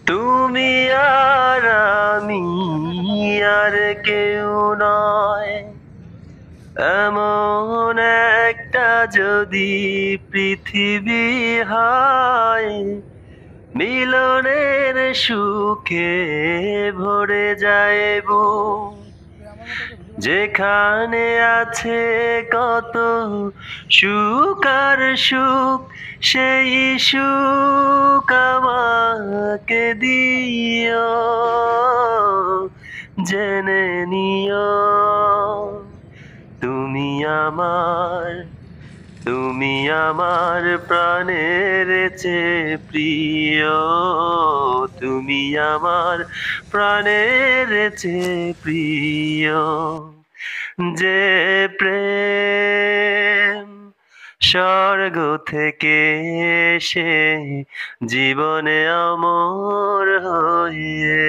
তুমি আর আমি আর কেউ নয়, এমন একটা যদি পৃথিবী হয়, মিলনের সুখে ভরে যায় বুক, যেখানে আছে কত সুখ আর সুখ, সেই সুখ আমাকে দিও, জেনে নিও তুমি আমার, তুমি আমার প্রাণের চেয়ে প্রিয়, তুমি আমার প্রাণের চেয়ে প্রিয়। যে প্রেম স্বর্গ থেকে এসে জীবনে অমর হয়ে